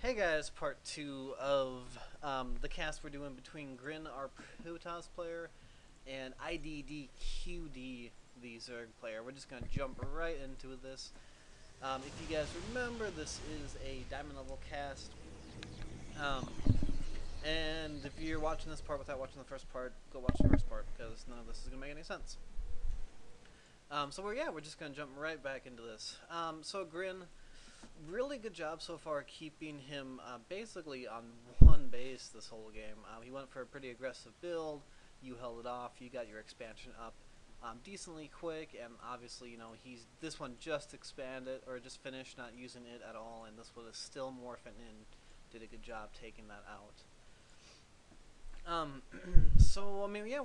Hey guys, part 2 of the cast we're doing between Grin, our Protoss player, and IDDQD, the Zerg player. We're just going to jump right into this. If you guys remember, this is a diamond level cast. Um, and if you're watching this part without watching the first part, go watch the first part, because none of this is going to make any sense. We're just going to jump right back into this. So Grin, really good job so far keeping him basically on one base this whole game. He went for a pretty aggressive build. You held it off. You got your expansion up decently quick, and obviously, this one just expanded or just finished, not using it at all, and this one is still morphing in. Did a good job taking that out.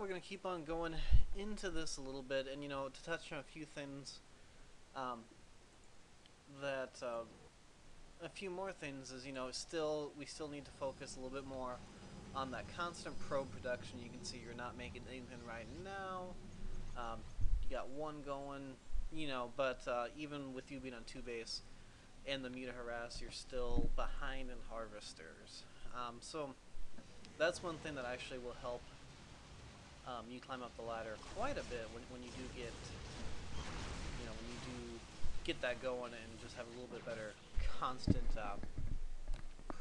We're gonna keep on going into this a little bit, and to touch on a few things that. A few more things is, we still need to focus a little bit more on that constant probe production. You can see you're not making anything right now. You got one going, but even with you being on 2 base and the Muta Harass, you're still behind in harvesters. So that's one thing that actually will help you climb up the ladder quite a bit when you do get that going and just have a little bit better constant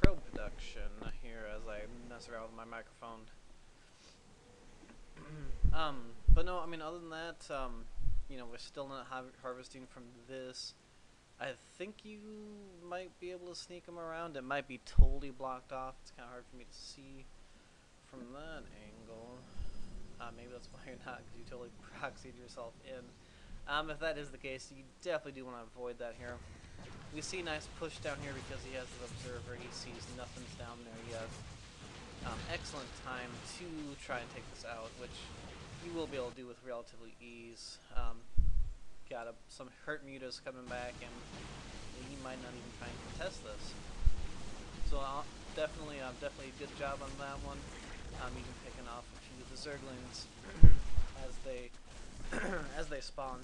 probe production here as I mess around with my microphone. But no, other than that, we're still not harvesting from this. I think you might be able to sneak them around. It might be totally blocked off. It's kind of hard for me to see from that angle. Maybe that's why you're not, because you totally proxied yourself in. If that is the case, you definitely do want to avoid that here. We see a nice push down here because he has the observer. He sees nothing's down there yet. Excellent time to try and take this out, which you will be able to do with relatively ease. Got some hurt mutas coming back, and he might not even try and contest this. So definitely a good job on that one. Even picking off a few of the Zerglings as they as they spawn.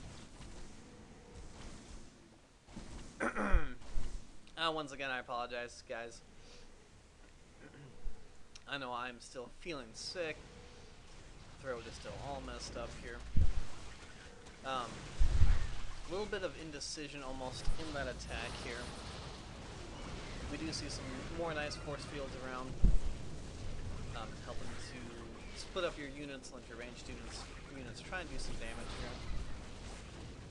Once again, I apologize, guys. I know I'm still feeling sick. Throat is still all messed up here. A little bit of indecision almost in that attack here. We do see some more nice force fields around, helping to split up your units, let your ranged units try and do some damage here.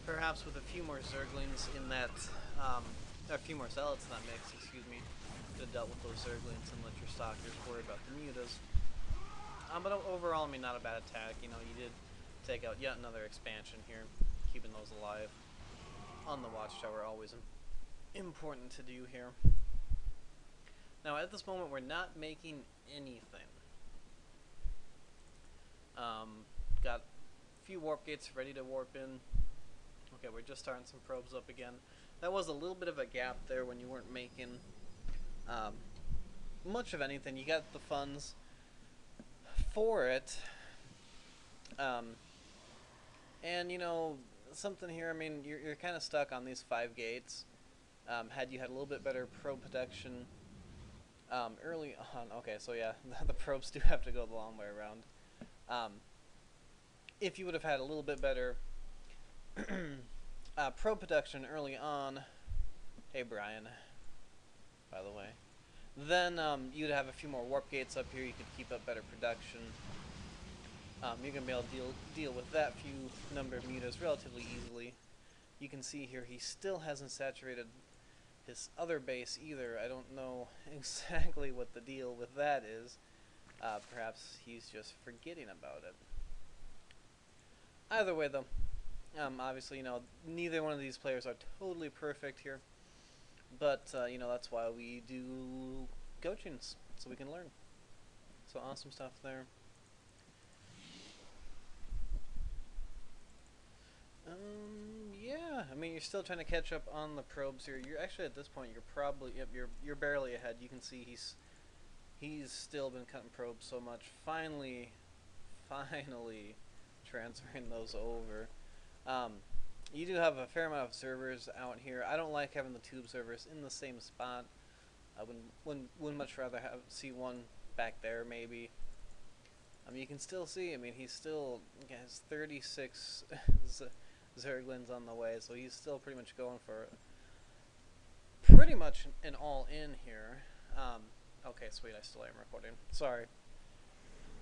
Perhaps with a few more Zerglings in that, a few more Zealots in that mix, excuse me, could have dealt with those Zerglings and let your Stalkers worry about the mutas. But overall, not a bad attack. You did take out yet another expansion here, keeping those alive on the Watchtower, always important to do here. Now, at this moment, we're not making anything. Got a few warp gates ready to warp in. Okay, we're just starting some probes up again. That was a little bit of a gap there when you weren't making much of anything. You got the funds for it. And something here, you're kind of stuck on these 5 gates. Had you had a little bit better probe protection early on, okay, so yeah, the probes do have to go the long way around. If you would have had a little bit better probe production early on, hey Brian, by the way, then you'd have a few more warp gates up here. You could keep up better production. You're going to be able to deal with that few number of mutas relatively easily. You can see here he still hasn't saturated his other base either. I don't know exactly what the deal with that is. Perhaps he's just forgetting about it. Either way, though, obviously, neither one of these players are totally perfect here. But, that's why we do coachings, so we can learn. So awesome stuff there. Yeah, you're still trying to catch up on the probes here. You're actually, at this point, you're probably, yep, you're barely ahead. You can see he's still been cutting probes so much. Finally transferring those over. You do have a fair amount of servers out here. I don't like having the tube servers in the same spot. I wouldn't much rather see one back there maybe. You can still see. I mean, he's still has 36 Zerglings on the way, so he's still pretty much going for pretty much an all-in here. Okay, sweet. I still am recording. Sorry,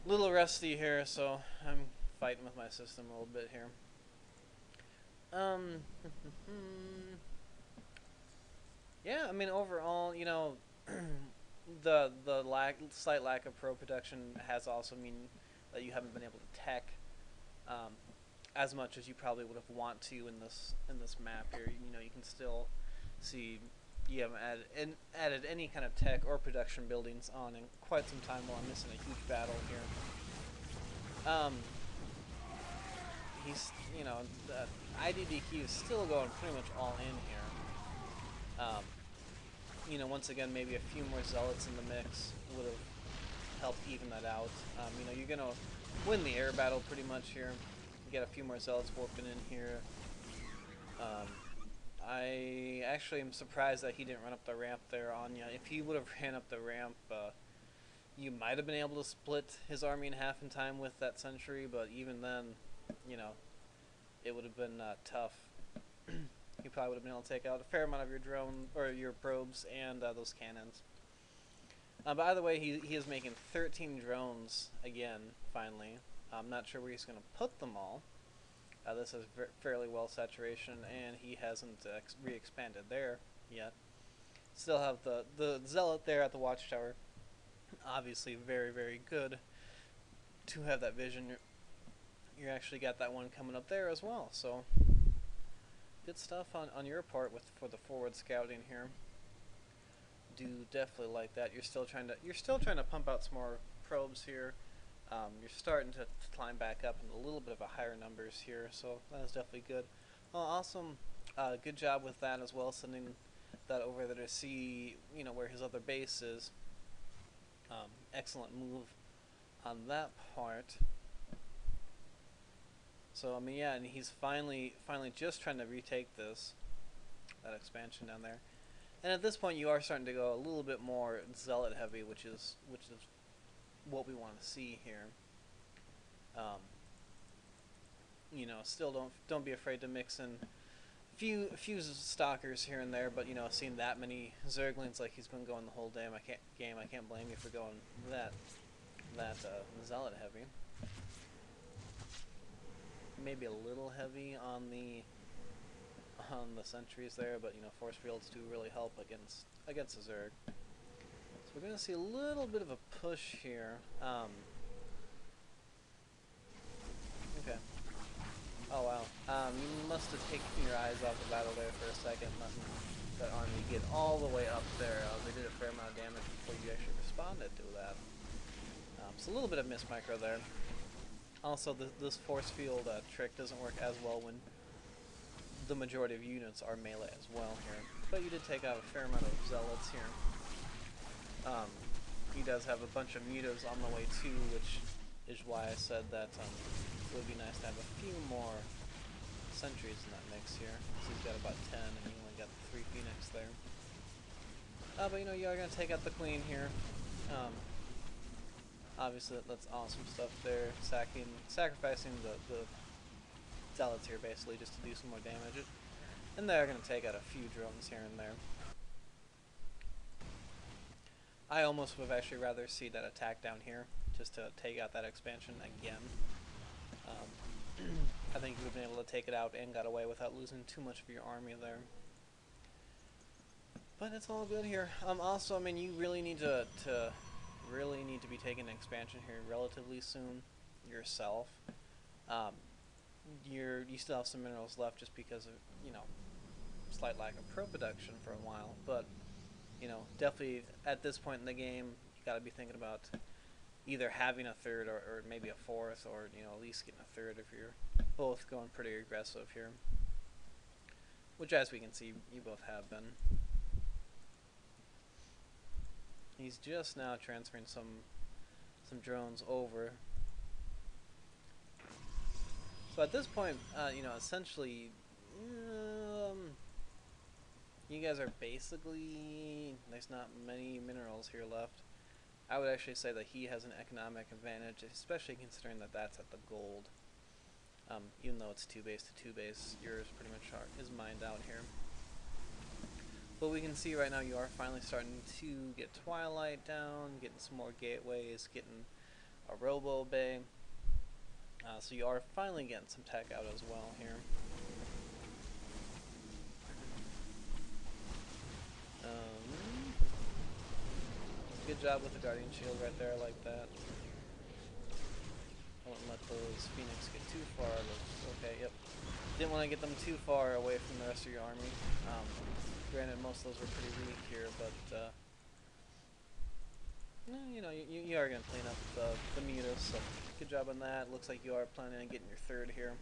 little rusty here, so I'm fighting with my system a little bit here. Yeah, I mean, overall, you know, the slight lack of pro production has also mean that you haven't been able to tech um, as much as you probably would have want to in this map here. You know, you can still see you haven't added any kind of tech or production buildings on in quite some time while I'm missing a huge battle here. He's, you know, the IDDQ is still going pretty much all in here. You know, once again, maybe a few more zealots in the mix would have helped even that out. You know, you're gonna win the air battle pretty much here. Get a few more zealots warping in here. I actually am surprised that he didn't run up the ramp there, Anya. If he would have ran up the ramp, you might have been able to split his army in half in time with that sentry, but even then, you know, it would have been tough. You probably would have been able to take out a fair amount of your drone or your probes and those cannons. But either way, he is making 13 drones again. Finally, I'm not sure where he's going to put them all. This is fairly well saturation, and he hasn't re-expanded there yet. Still have the zealot there at the watchtower. Obviously, very, very good to have that vision. You actually got that one coming up there as well. So good stuff on your part for the forward scouting here. Do definitely like that. You're still trying to pump out some more probes here. You're starting to climb back up in a little bit of a higher numbers here, so that is definitely good. Well, awesome. Good job with that as well, sending that over there to see, you know, where his other base is. Excellent move on that part. So I mean, yeah, and he's finally just trying to retake that expansion down there. And at this point, you are starting to go a little bit more zealot heavy, which is what we want to see here. You know, still don't be afraid to mix in a few stalkers here and there, but you know, seeing that many Zerglings like he's been going the whole damn game, I can't blame you for going that zealot heavy. Maybe a little heavy on the sentries there, but you know, force fields do really help against a Zerg. So we're gonna see a little bit of a push here. Okay. Oh wow. You must have taken your eyes off the battle there for a second, letting that army get all the way up there. They did a fair amount of damage before you actually responded to that. So a little bit of miss micro there. Also, this force field trick doesn't work as well when the majority of units are melee as well here. But you did take out a fair amount of zealots here. He does have a bunch of mutos on the way too, which is why I said that it would be nice to have a few more sentries in that mix here. So he's got about 10, and you only got 3 Phoenix there. But you know, you are going to take out the Queen here. Obviously, that's awesome stuff there. Sacrificing the zealots here, basically, just to do some more damage. And they're going to take out a few drones here and there. I almost would have actually rather see that attack down here, just to take out that expansion again. I think you would have been able to take it out and got away without losing too much of your army there. But it's all good here. Also, I mean, you really need to be taking an expansion here relatively soon yourself. You still have some minerals left just because of, you know, slight lack of pro production for a while, but you know, definitely at this point in the game, you got to be thinking about either having a third or maybe a fourth, or you know, at least getting a third if you're both going pretty aggressive here, which, as we can see, you both have been. He's just now transferring some drones over. So at this point, you know, essentially, You guys are basically, there's not many minerals here left. I would actually say that he has an economic advantage, especially considering that that's at the gold. Even though it's 2 base to 2 base, yours pretty much is mined out here. But we can see right now you are finally starting to get Twilight down, getting some more gateways, getting a Robo Bay. So you are finally getting some tech out as well here. Good job with the Guardian Shield right there, I like that. I wouldn't let those Phoenix get too far. Okay, yep. Didn't want to get them too far away from the rest of your army. Granted, most of those were pretty weak here, but you know, you are going to clean up the mutas, so good job on that. Looks like you are planning on getting your third here.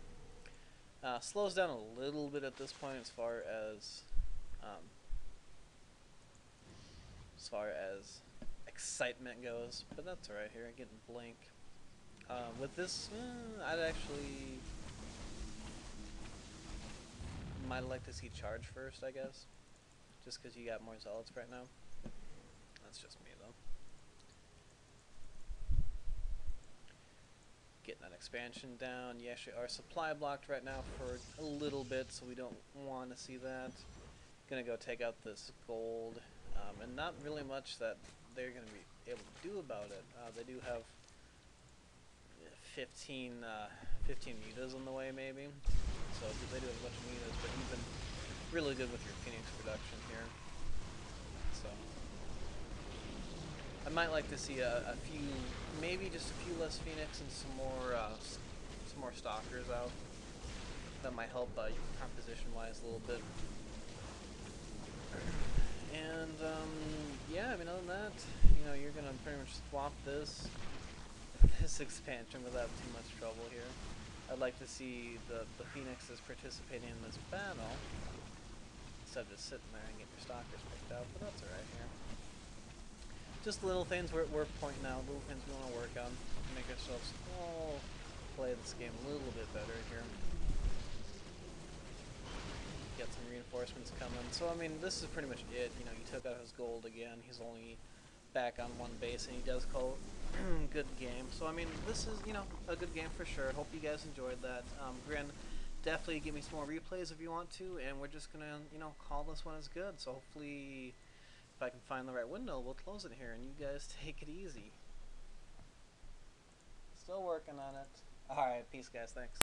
Slows down a little bit at this point as far as excitement goes, but that's alright here. I'm getting Blink. With this, I'd actually might like to see Charge first, I guess, just because you got more Zealots right now. That's just me though. Getting that expansion down. You actually are supply blocked right now for a little bit, so we don't want to see that. Gonna go take out this gold, and not really much that they're gonna be able to do about it. They do have 15 mutas on the way, maybe. So they do have a bunch of mutas, but you've been really good with your Phoenix production here. So I might like to see a few, maybe just a few less Phoenix and some more Stalkers out. That might help composition-wise a little bit. And yeah, I mean, other than that, you know, you're gonna pretty much swap this expansion without too much trouble here. I'd like to see the Phoenixes participating in this battle instead of just sitting there and getting your Stalkers picked out, but that's alright here. Just little things we're pointing out, little things we want to work on to make ourselves all play this game a little bit better here. Get some reinforcements coming. So I mean, this is pretty much it. You know, you took out his gold again. He's only back on 1 base, and he does call good game. So I mean, this is, you know, a good game for sure. Hope you guys enjoyed that. Grin, definitely give me some more replays if you want to, and we're just gonna, you know, call this one as good. So hopefully, if I can find the right window, we'll close it here, and you guys take it easy. Still working on it. All right, peace, guys. Thanks.